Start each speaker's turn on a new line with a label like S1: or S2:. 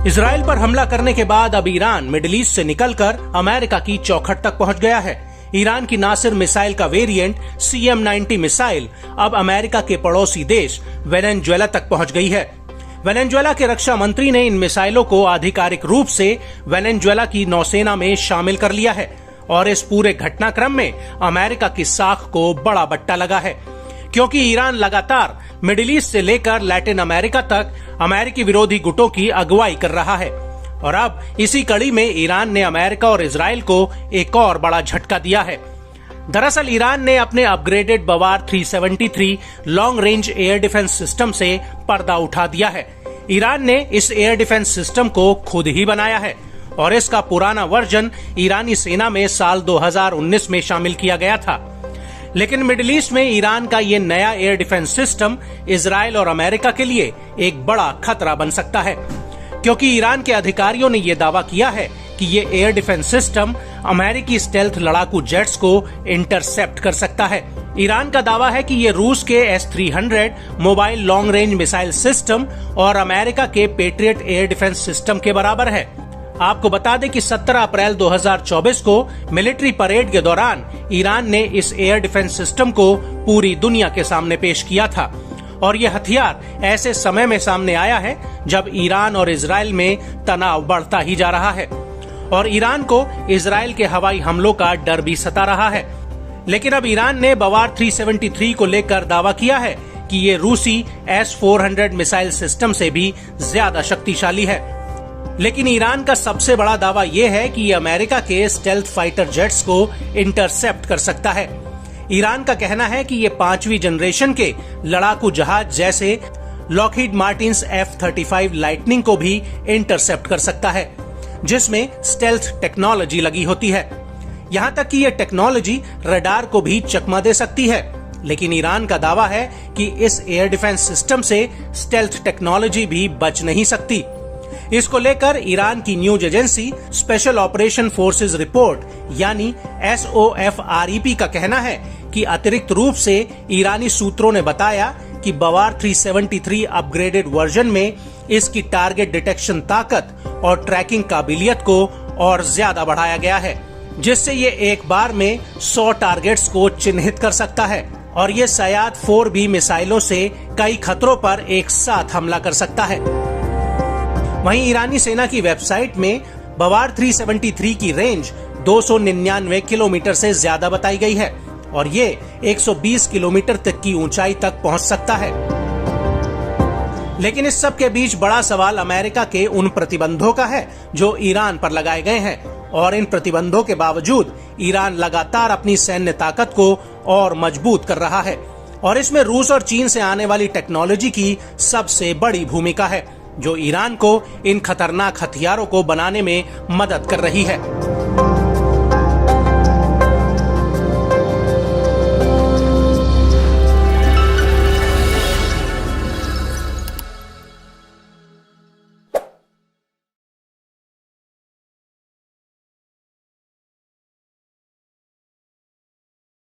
S1: Israel पर हमला करने के बाद अब ईरान मिडिल ईस्ट से निकलकर अमेरिका की चौखट तक पहुंच गया है। ईरान की नासिर मिसाइल का वेरिएंट CM-90 मिसाइल अब अमेरिका के पड़ोसी देश वेनेजुएला तक पहुंच गई है। वेनेजुएला के रक्षा मंत्री ने इन मिसाइलों को आधिकारिक रूप से वेनेजुएला की नौसेना में शामिल कर लिया है और इस पूरे घटनाक्रम में अमेरिका की साख को बड़ा बट्टा लगा है, क्योंकि ईरान लगातार मिडिल ईस्ट से लेकर लैटिन अमेरिका तक अमेरिकी विरोधी गुटों की अगुवाई कर रहा है। और अब इसी कड़ी में ईरान ने अमेरिका और इजराइल को एक और बड़ा झटका दिया है। दरअसल ईरान ने अपने upgraded Bavar 373 long range air defence system से पर्दा उठा दिया है। ईरान ने इस एयर डिफेंस सिस्टम को खुद ही बनाया है और इसका पुराना वर्जन ईरानी सेना में साल 2019 में शामिल किया गया था। लेकिन मिडिल ईस्ट में ईरान का ये नया एयर डिफेंस सिस्टम इजराइल और अमेरिका के लिए एक बड़ा खतरा बन सकता है, क्योंकि ईरान के अधिकारियों ने ये दावा किया है कि ये एयर डिफेंस सिस्टम अमेरिकी स्टेल्थ लड़ाकू जेट्स को इंटरसेप्ट कर सकता है। ईरान का दावा है कि ये रूस के S-300 mobile long range missile system और अमेरिका के पेट्रियट एयर डिफेंस सिस्टम के बराबर है। आपको बता दें कि 17 अप्रैल 2024 को मिलिट्री परेड के दौरान ईरान ने इस एयर डिफेंस सिस्टम को पूरी दुनिया के सामने पेश किया था और यह हथियार ऐसे समय में सामने आया है जब ईरान और इजराइल में तनाव बढ़ता ही जा रहा है और ईरान को इजराइल के हवाई हमलों का डर भी सता रहा है। लेकिन अब ईरान ने बवार 373 को लेकर दावा किया है कि ये रूसी S-400 मिसाइल सिस्टम से भी ज्यादा शक्तिशाली है। लेकिन ईरान का सबसे बड़ा दावा यह है कि ये अमेरिका के स्टेल्थ फाइटर जेट्स को इंटरसेप्ट कर सकता है। ईरान का कहना है कि ये 5वीं जनरेशन के लड़ाकू जहाज जैसे लॉकहीड मार्टिन्स F-35 लाइटनिंग को भी इंटरसेप्ट कर सकता है, जिसमें स्टेल्थ टेक्नोलॉजी लगी होती है। यहाँ तक कि ये टेक्नोलॉजी रडार को भी चकमा दे सकती है। लेकिन ईरान का दावा है कि इस एयर डिफेंस सिस्टम से स्टेल्थ टेक्नोलॉजी भी बच नहीं सकती। इसको लेकर ईरान की news agency special operation forces report यानी SOFREP का कहना है कि अतिरिक्त रूप से ईरानी सूत्रों ने बताया कि बवार 373 अपग्रेडेड वर्जन में इसकी टारगेट डिटेक्शन ताकत और ट्रैकिंग काबिलियत को और ज्यादा बढ़ाया गया है, जिससे ये एक बार में 100 टारगेट्स को चिन्हित कर सकता है और ये सयाद 4B मिसाइलों से कई खतरों पर एक साथ हमला कर सकता है। वहीं ईरानी सेना की वेबसाइट में बवार 373 की रेंज 299 किलोमीटर से ज्यादा बताई गई है और ये 120 किलोमीटर तक की ऊंचाई तक पहुंच सकता है। लेकिन इस सब के बीच बड़ा सवाल अमेरिका के उन प्रतिबंधों का है जो ईरान पर लगाए गए हैं और इन प्रतिबंधों के बावजूद ईरान लगातार अपनी सैन्य ताकत को और मजबूत कर रहा है और इसमें रूस और चीन से आने वाली टेक्नोलॉजी की सबसे बड़ी भूमिका है, जो ईरान को इन खतरनाक हथियारों को बनाने में मदद कर रही है।